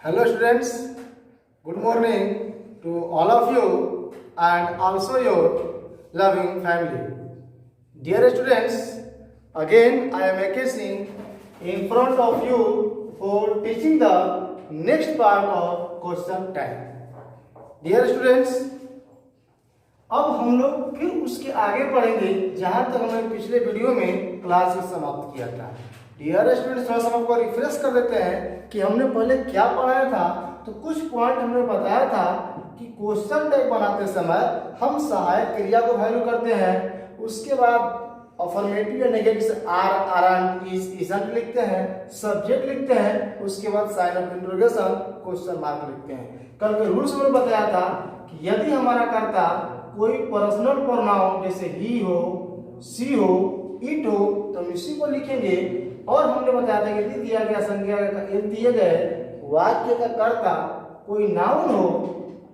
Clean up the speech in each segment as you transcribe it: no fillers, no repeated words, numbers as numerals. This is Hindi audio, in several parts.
Hello students, good morning to all of you and also your loving family. Dear students, again I am AK Singh in front of you for teaching the next part of question 10. Dear students, अब हम लोग फिर उसके आगे पढ़ेंगे जहाँ तक हमने पिछले वीडियो में क्लास में समाप्त किया था। डियर स्टूडेंट्स, थोड़ा सा आपको रिफ्रेश कर देते हैं कि हमने पहले क्या पढ़ाया था। तो कुछ पॉइंट हमने बताया था कि क्वेश्चन टाइप बनाते समय हम सहायक क्रिया को वैल्यू करते हैं, उसके बाद अफर्मेटिव या नेगेटिव से आर, आर इज, इजंट लिखते हैं, सब्जेक्ट लिखते हैं, उसके बाद sign of interrogation question mark लिखते हैं। कल के रूल्स में बताया था कि यदि हमारा कर्ता कोई पर्सनल प्रोनाउन जैसे ही हो, सी हो, इट हो तो हम इसी को लिखेंगे। और हमने बताया था कि दिया गया संज्ञा दिए गए वाक्य का कर्ता कोई नाउन हो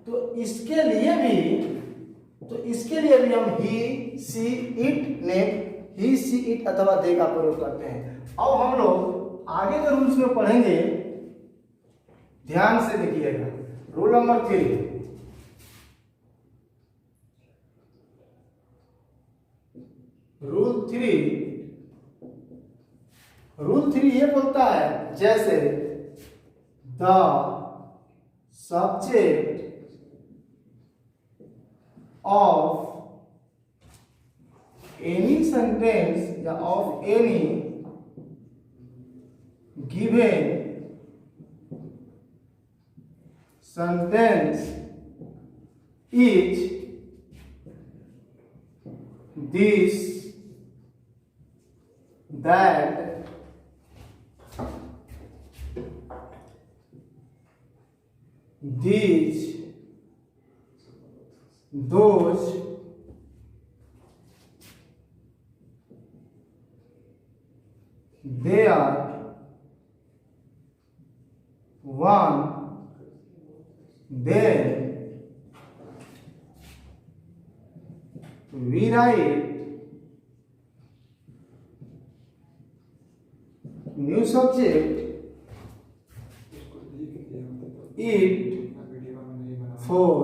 तो इसके लिए भी हम ही, सी, इट ने ही, सी, इट अथवा दे का प्रयोग करते हैं। अब हम लोग आगे के रूल्स में पढ़ेंगे, ध्यान से देखिएगा। रूल नंबर 3, रूल 3 ये बोलता है जैसे the subject of any sentence या of any given sentence is this, that, these, those, they are, one, then we write new subject it for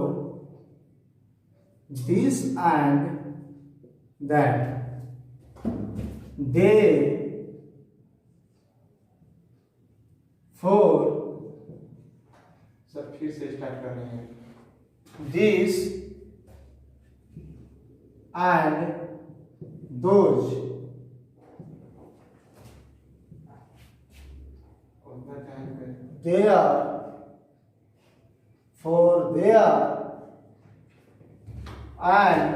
this and that, they for sir फिर से स्टार्ट कर रहे हैं। this and those, they are for their and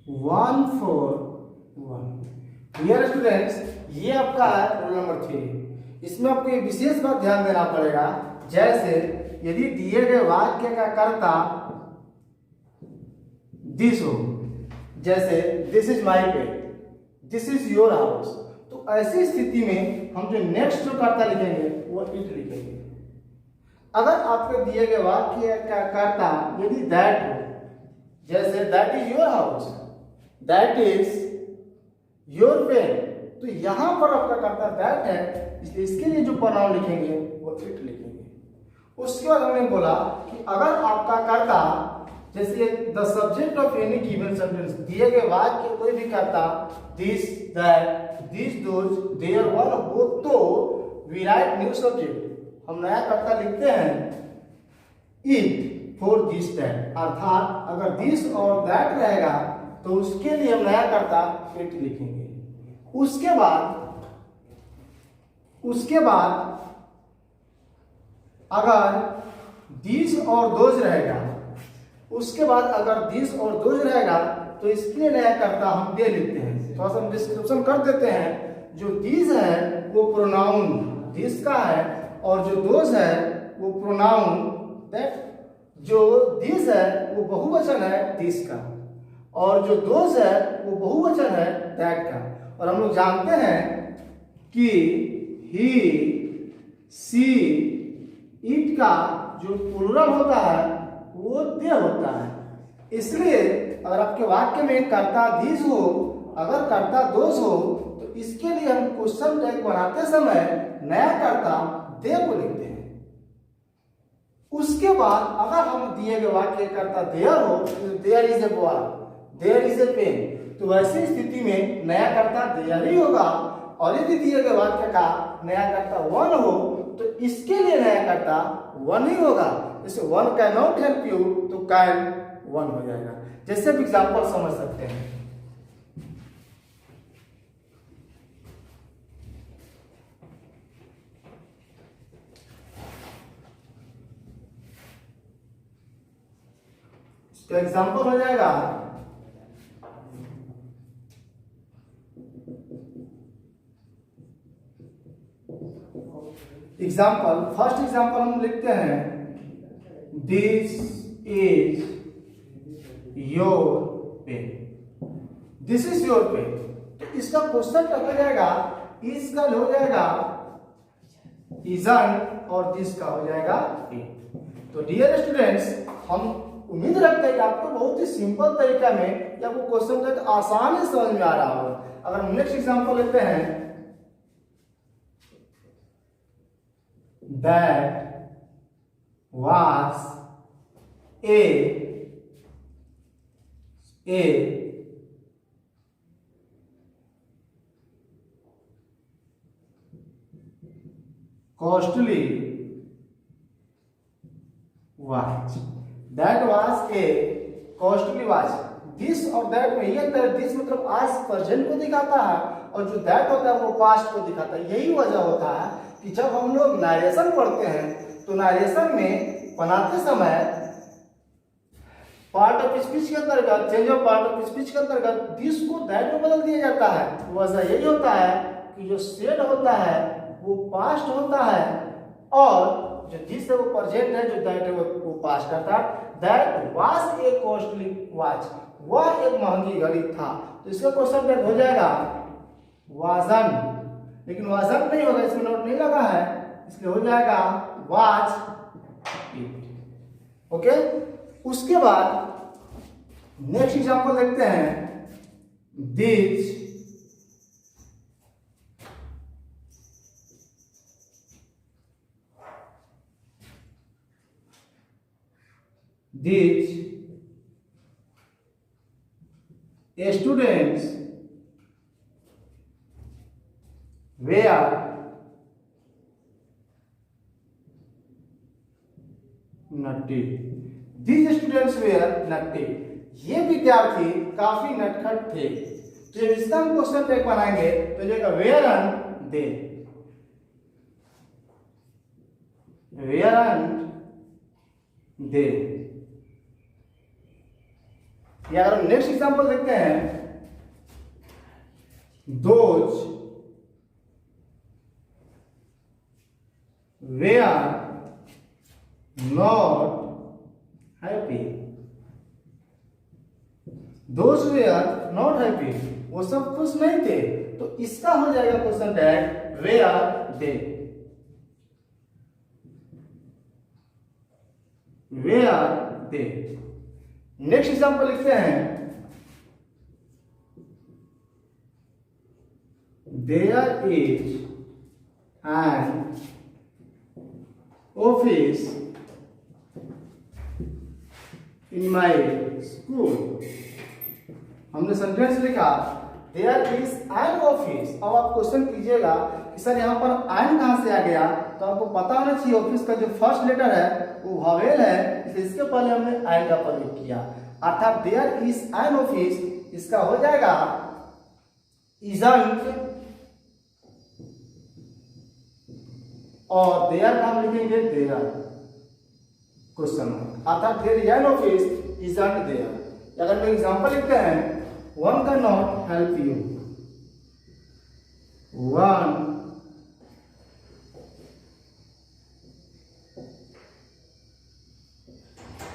one for one। Dear students, ये आपका रूल नंबर 3। इसमें आपको एक विशेष बात ध्यान देना पड़ेगा, जैसे यदि दिए गए वाक्य का कर्ता दिस हो, जैसे this is my pet, this is your house, तो ऐसी स्थिति में हम जो नेक्स्ट जो कर्ता लिखेंगे वो इट लिखेंगे। अगर आपके दिए गए वाक्य का कर्ता यदि दैट हो, जैसे that is your house, that is your pen, तो यहां पर आपका कर्ता दैट है, इसलिए इसके लिए जो प्रोनाउन लिखेंगे वो इट लिखेंगे। उसके बाद हमने बोला कि अगर आपका कर्ता जैसे the subject of any given sentence, दिए गए वाक्य कोई भी कर्ता this, that, this, those, there, one हो तो वी राइट न्यू सब्जेक्ट, हम नया कर्ता लिखते हैं इट फॉर दिस दैट, अर्थात अगर दिस और दैट रहेगा तो उसके लिए हम नया कर्ता इट लिखेंगे। उसके बाद अगर दिस और दोज रहेगा, उसके बाद अगर दिस और दोज रहेगा तो इसके लिए नया कर्ता हम दे लिखते हैं। थोड़ा सा हम डिस्क्रिप्शन कर देते हैं। जो दिस है वो प्रोनाउन दिस का है, और जो दोज है वो प्रोनाउन दैट, जो दिस है वो बहुवचन है दिस का, और जो दोज है वो बहुवचन है दैट का। और हम लोग जानते हैं कि ही, सी, इट का जो प्लूरल होता है वो दे होता है, इसलिए अगर आपके वाक्य में कर्ता दिस हो, अगर कर्ता दोष हो, तो इसके लिए हम क्वेश्चन टैग बनाते समय नया कर्ता दे को लिखते हैं। उसके बाद अगर हम दिए गए वाक्य कर्ता देयर हो, there is a ball, there is a pen, तो वैसी स्थिति में नया कर्ता देयर ही होगा। और यदि दिए गए वाक्य का नया कर्ता वन हो, तो इसके लिए नया कर्ता वन ही होगा। जैसे one can not help you, तो कैन वन हो जाएगा। जैसे एग्जाम्पल समझ सकते हैं, इसका एग्जाम्पल हो जाएगा एग्जाम्पल, फर्स्ट एग्जाम्पल हम लिखते हैं this is your pen, this is your pen. तो इसका क्वेश्चन क्या हो जाएगा, इज का हो जाएगा इजंट और दिस का हो जाएगा पेन। तो डियर स्टूडेंट्स, हम उम्मीद रखते हैं कि आपको बहुत ही सिंपल तरीका में या आपको क्वेश्चन तक आसानी से समझ में आ रहा होगा। अगर हम नेक्स्ट एग्जाम्पल लेते हैं, that was a costly watch, that was a costly watch। This और दैट में ये अंतर, दिस मतलब आज प्रेजेंट को दिखाता है और जो दैट होता है वो पास्ट को दिखाता है। यही वजह होता है कि जब हम लोग नारेशन पढ़ते हैं तो नारेशन में बनाते समय पार्ट ऑफ स्पीच के अंतर्गत, change of part of speech के अंतर्गत दिस को दैट में बदल दिया जाता है। वजह यही होता है कि जो सेड होता है वो पास्ट होता है और जो दिस है वो प्रेजेंट है, जो दैट है वो पास्ट करता है। That was a costly watch, वह एक महंगी घड़ी था। तो इसका क्वेश्चन टैग हो जाएगा वाजन, लेकिन वाजन नहीं होगा, इसमें नोट नहीं लगा है, इसलिए हो जाएगा वाच इट। ओके, उसके बाद नेक्स्ट एग्जांपल देखते हैं, this students were nutty, these students were nutty, ये विद्यार्थी काफी नटखट थे। तो जब इसका हम क्वेश्चन टैग बनाएंगे तो जाएगा weren't they, weren't they. या अगर हम नेक्स्ट एग्जांपल देखते हैं, those were not happy, those were not happy, वो सब खुश नहीं थे। तो इसका हो जाएगा question tag were they, were they. Next example लिखते हैं, there is an office in my school. हमने सेंटेंस लिखा देयर इज एन ऑफिस। अब आप क्वेश्चन कीजिएगा कि सर यहाँ पर एन कहां से आ गया, तो आपको पता होना चाहिए ऑफिस का जो फर्स्ट लेटर है वो वावेल है, इसलिए इसके पहले हमने एन का प्रयोग किया, अर्थात देयर इज एन ऑफिस। इसका हो जाएगा इजंट और देयर का हम लिखेंगे देयर क्वेश्चन, अर्थात there is an office isn't there. अगर मैं एग्जांपल लिखते हैं, one can not help you, one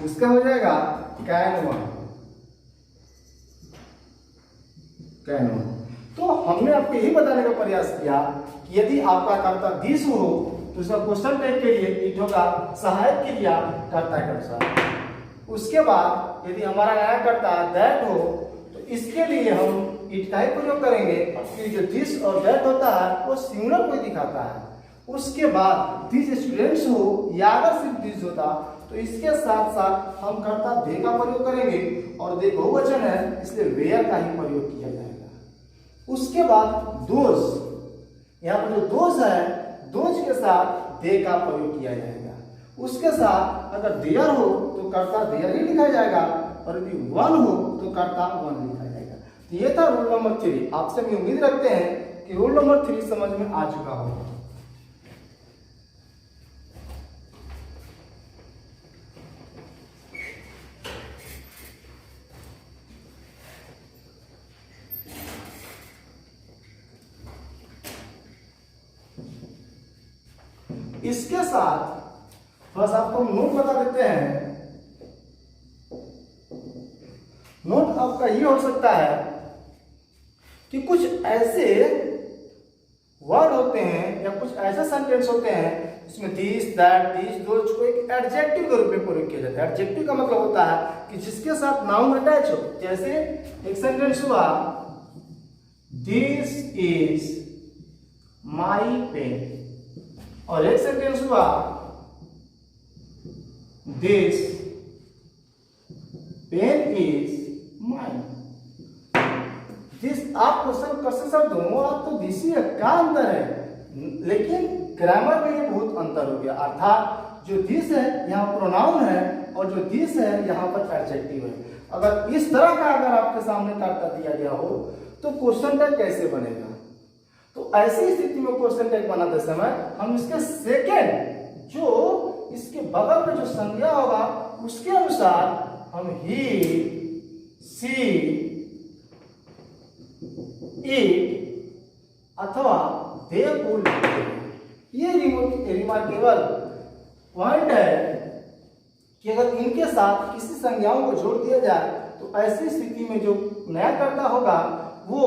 उसका हो जाएगा कैन वन, कैन वन। तो हमने आपको यही बताने का प्रयास किया कि यदि आपका कर्ता दिस हो तो उसका क्वेश्चन टैग के लिए इट होगा सहायक क्रिया कर्ता के अनुसार। उसके बाद यदि हमारा न्यायकर्ता दैट हो तो इसके लिए हम इट का ही प्रयोग करेंगे कि जो दिस और दैट होता है वो सिंगुलर को दिखाता है। उसके बाद दिस स्टूडेंट्स हो या अगर सिर्फ दिस होता तो इसके साथ साथ हम कर्ता दे का प्रयोग करेंगे और दे बहुवचन है इसलिए वेयर का ही प्रयोग किया जाएगा। उसके बाद दोज, यहाँ पर जो दोज है दोज के साथ दे का प्रयोग किया जाएगा। उसके साथ अगर देयर हो तो कर्ता देयर ही लिखा जाएगा और यदि वन हो तो कर्ता वन लिखा जाएगा। तो ये था रूल नंबर 3। आपसे हम उम्मीद रखते हैं कि रूल नंबर 3 समझ में आ चुका होगा। इसके साथ बस आपको नोट बता देते हैं। नोट आपका ये हो सकता है कि कुछ ऐसे वर्ड होते हैं या कुछ ऐसे सेंटेंस होते हैं जिसमें दिस दैट दिस दोज को एक एडजेक्टिव के रूप में प्रयोग किया जाता है। एडजेक्टिव का मतलब होता है कि जिसके साथ नाउन अटैच हो। जैसे एक सेंटेंस हुआ दिस इज माई पेन और एक सेंटेंस हुआ this pen is mine. This आप क्वेश्चन कर सकते दोनों आप तो दिस ही क्या अंतर है, लेकिन ग्रामर में ये बहुत अंतर हो गया। अर्थात जो दिस है यहाँ प्रोनाउन है और जो दिस है यहाँ पर एडजेक्टिव है। अगर इस तरह का अगर आपके सामने कर्ता दिया गया हो तो क्वेश्चन टैग कैसे बनेगा? तो ऐसी स्थिति में क्वेश्चन टैग बनाते समय हम इसके सेकेंड जो इसके बगल में जो संज्ञा होगा उसके अनुसार हम ही सी इट अथवा दे को लिखते हैं। ये रिमार्केबल पॉइंट है कि अगर इनके साथ किसी संज्ञाओं को जोड़ दिया जाए तो ऐसी स्थिति में जो नया कर्ता होगा वो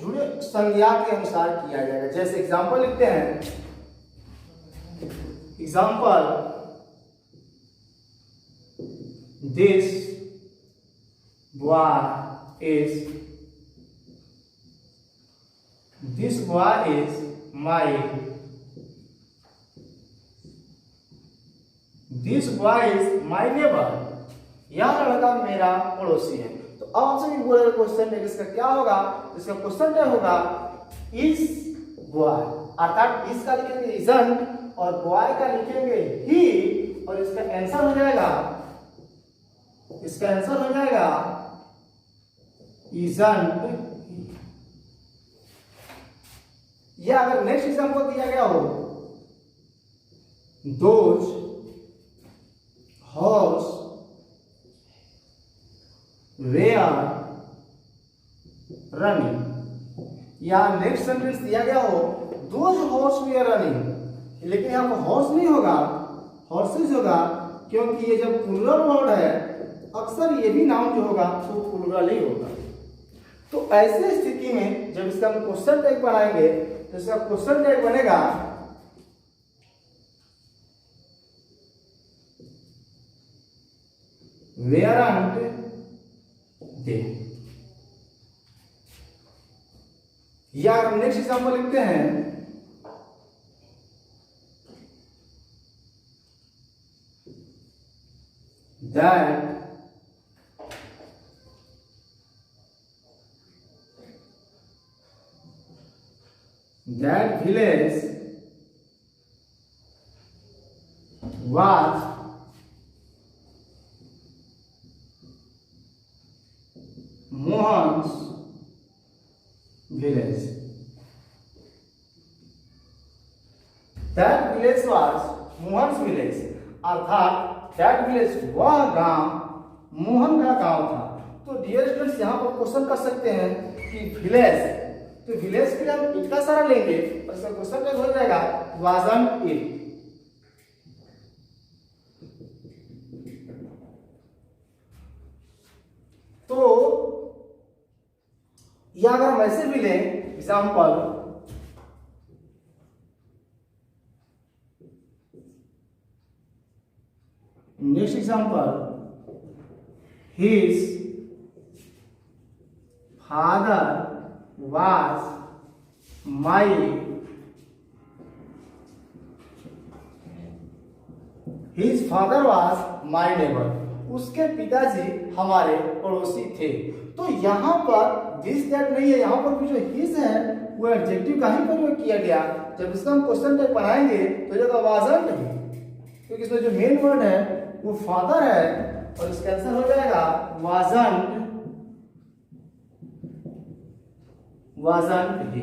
जुड़े संज्ञा के अनुसार किया जाएगा। जैसे एग्जांपल लिखते हैं, example this boy is my, this boy is my neighbour. यह लड़का मेरा पड़ोसी है। तो अब आपसे भी बोले क्वेश्चन टैग इसका क्या होगा? इसका क्वेश्चन टैग होगा इज बॉय, अर्थात इस का लिखेंगे इजंट और बॉय का लिखेंगे ही और इसका आंसर हो जाएगा इजंट। या अगर नेक्स्ट एग्जांपल दिया गया हो दोज हॉर्स वेयर रनिंग, या नेक्स्ट सेंटेंस दिया गया हो दोज हॉर्स वेयर रनिंग, लेकिन यहाँ पर हॉर्स नहीं होगा हॉर्सेस होगा क्योंकि ये जब प्लूरल वर्ड है अक्सर ये भी नाउन जो होगा तो प्लूरल ही होगा। तो ऐसे स्थिति में जब इसका हम क्वेश्चन टैग बनाएंगे तो इसका क्वेश्चन टैग बनेगा वेयरंट दे। या हम नेक्स्ट एग्जांपल लिखते हैं that village was Mohan's village. That village was Mohan's village, अर्थात दैट विलेज वह गांव मोहन का गांव था। तो डियर स्टूडेंट्स यहाँ पर क्वेश्चन कर सकते हैं कि विलेज, तो विलेज के लिए हम इट का सारा लेंगे और इसका क्वेश्चन टैग हो जाएगा वाजंट इट। तो या अगर हम ऐसे भी लें example next example his father was my neighbor. उसके पिताजी हमारे पड़ोसी थे। तो यहाँ पर दिस दैट नहीं है, यहाँ पर भी जो हिज है वो एडजेक्टिव का ही प्रयोग किया गया। जब इसका हम क्वेश्चन टाइप बनाएंगे तो जगह वाजंट है, क्योंकि इसमें जो मेन वर्ड है वो फादर है और इसका आंसर हो जाएगा वाजंट ही।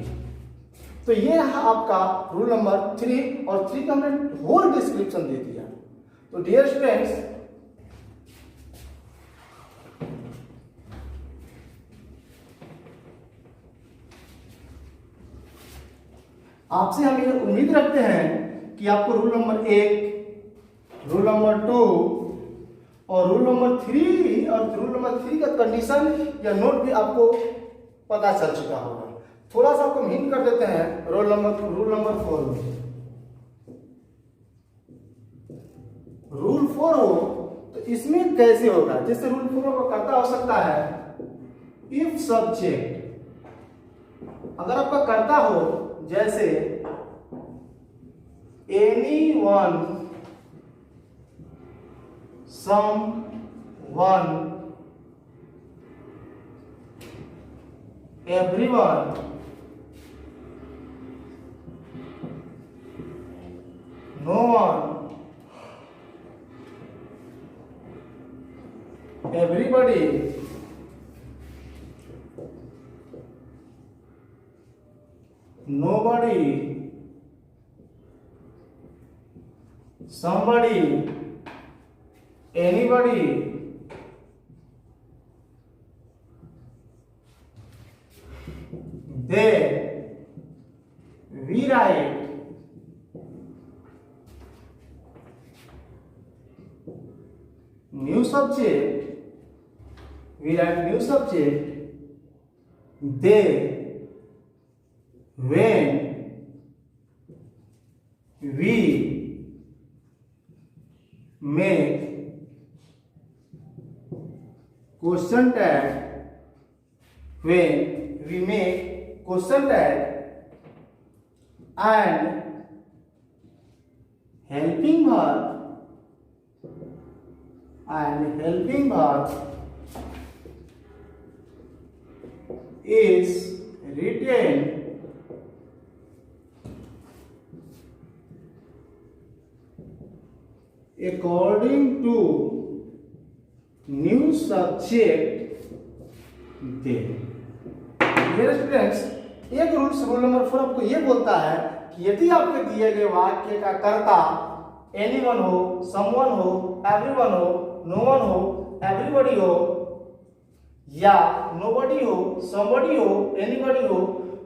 तो ये रहा आपका रूल नंबर 3 और 3 का हमने होल डिस्क्रिप्शन दे दिया। तो डियर स्टूडेंट्स, आपसे हम ये उम्मीद रखते हैं कि आपको रूल नंबर 1, रूल नंबर 2 और रूल नंबर 3 और रूल नंबर 3 का कंडीशन या नोट भी आपको पता चल चुका होगा। थोड़ा सा आपको हिंट कर देते हैं रूल नंबर 4 में। रूल 4 हो तो इसमें कैसे होगा? जैसे रूल 4 का कर्ता हो सकता है इफ सब्जेक्ट, अगर आपका कर्ता हो जैसे anyone, someone, everyone, no one, everybody, nobody, somebody, anybody, they, we write new subject, they, when, we make question tag, when we make question tag and helping verb is written according to new subject they। मेरे स्टूडेंट्स, एक रूल नंबर 4 आपको ये बोलता है कि यदि आपके दिए गए वाक्य का कर्ता एनीवन हो, समवन हो, एवरीवन हो, नोवन हो, एवरीबॉडी हो या नोबडी हो, समबडी हो, एनीबडी हो,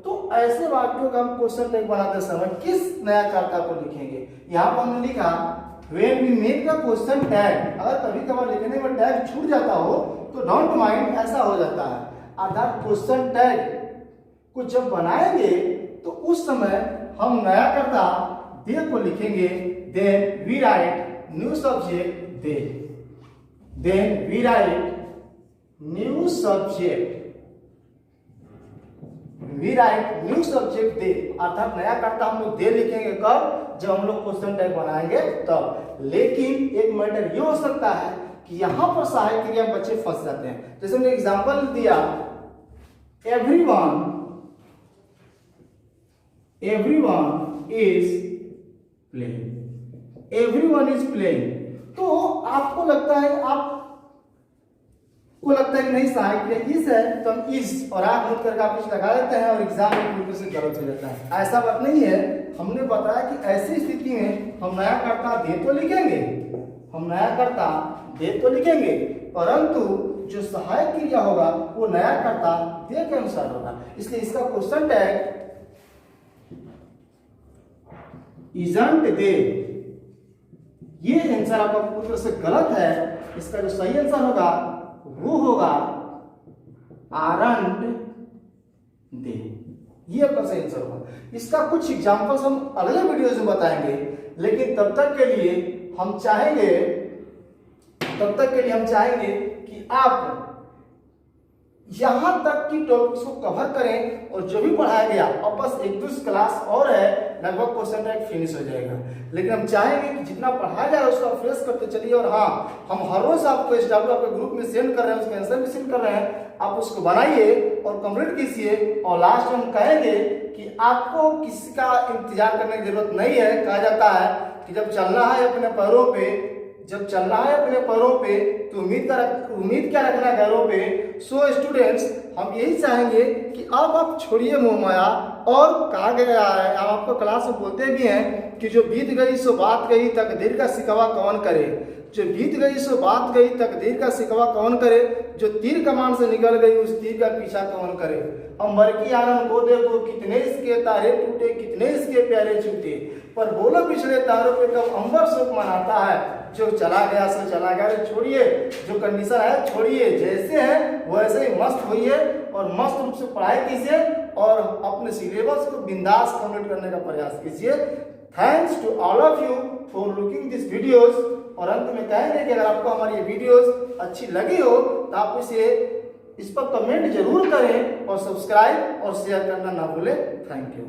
तो ऐसे वाक्यों का हम क्वेश्चन टैग बनाते समय किस नया कर्ता को लिखेंगे? यहाँ पर हमने लिखा when we make the question tag। अगर कभी कभार लिखने में टैग छूट जाता हो तो डोंट माइंड, ऐसा हो जाता है। अर्थात क्वेश्चन टैग को जब बनाएंगे तो उस समय हम नया कर्ता दे को लिखेंगे। then we write new subject they, then we write new subject, we write new subject they। अर्थात नया कर्ता हम लोग दे लिखेंगे कब? जब हम लोग क्वेश्चन टैग बनाएंगे तब। लेकिन एक मैटर ये हो सकता है कि यहां पर सहायक क्रिया में बच्चे फंस जाते हैं। जैसे हमने एग्जांपल दिया everyone is playing, everyone is playing। तो आपको लगता है कि नहीं सहायक क्रिया इस है तो हम इस और आप नोट करके आप कुछ लगा देते हैं और एग्जाम में बिल्कुल से गलत हो जाता है। ऐसा बात नहीं है। हमने बताया कि ऐसी स्थिति में हम नया कर्ता दे तो लिखेंगे, परंतु जो सहायक क्रिया होगा वो नया कर्ता दे के अनुसार होगा। इसलिए इसका क्वेश्चन टैग isn't they। ये आंसर आपका पूरी तरह से गलत है। इसका जो सही आंसर होगा वो होगा aren't they। ये आपका सही आंसर होगा। इसका कुछ एग्जांपल्स हम अगले वीडियोस में बताएंगे, लेकिन तब तक के लिए हम चाहेंगे कि आप यहाँ तक की टॉपिक्स को कवर करें और जो भी पढ़ाया गया और बस एक दो क्लास और है, लगभग क्वेश्चन टैग फिनिश हो जाएगा। लेकिन हम चाहेंगे कि जितना पढ़ाया जाए उसको फ्रेश करते चलिए। और हाँ, हम हर रोज आपको SW आपके ग्रुप में सेंड कर रहे हैं, उसके आंसर भी सेंड कर रहे हैं, आप उसको बनाइए और कंप्लीट कीजिए। और लास्ट में हम कहेंगे कि आपको किसी का इंतजार करने की जरूरत नहीं है। कहा जाता है कि जब चलना है अपने पैरों पे तो उम्मीद क्या रखना घरों पे। सो स्टूडेंट्स, हम यही चाहेंगे कि अब आप छोड़िए मोह माया। और कहा गया है, हम आपको क्लास में बोलते भी हैं कि जो बीत गई सो बात गई, तकदीर का शिकवा कौन करे। जो बीत गई सो बात गई, तकदीर का शिकवा कौन करे। जो तीर कमान से निकल गई, उस तीर का पीछा कौन करे। अंबर की आनंद को देखो, कितने इसके तारे टूटे, कितने इसके प्यारे छूटे। पर बोलो पिछले तारों पे कब अंबर शोक मनाता है। जो चला गया सो चला गया, छोड़िए। जो कंडीशन है छोड़िए, जैसे है वैसे ही मस्त होइए और मस्त रूप से पढ़ाई कीजिए और अपने सिलेबस को बिंदास कंप्लीट करने का प्रयास कीजिए। Thanks to all of you for looking this videos. और अंत में कहेंगे कि अगर आपको हमारी ये वीडियोस अच्छी लगी हो तो आप इस पर कमेंट जरूर करें और सब्सक्राइब और शेयर करना ना भूलें। Thank you.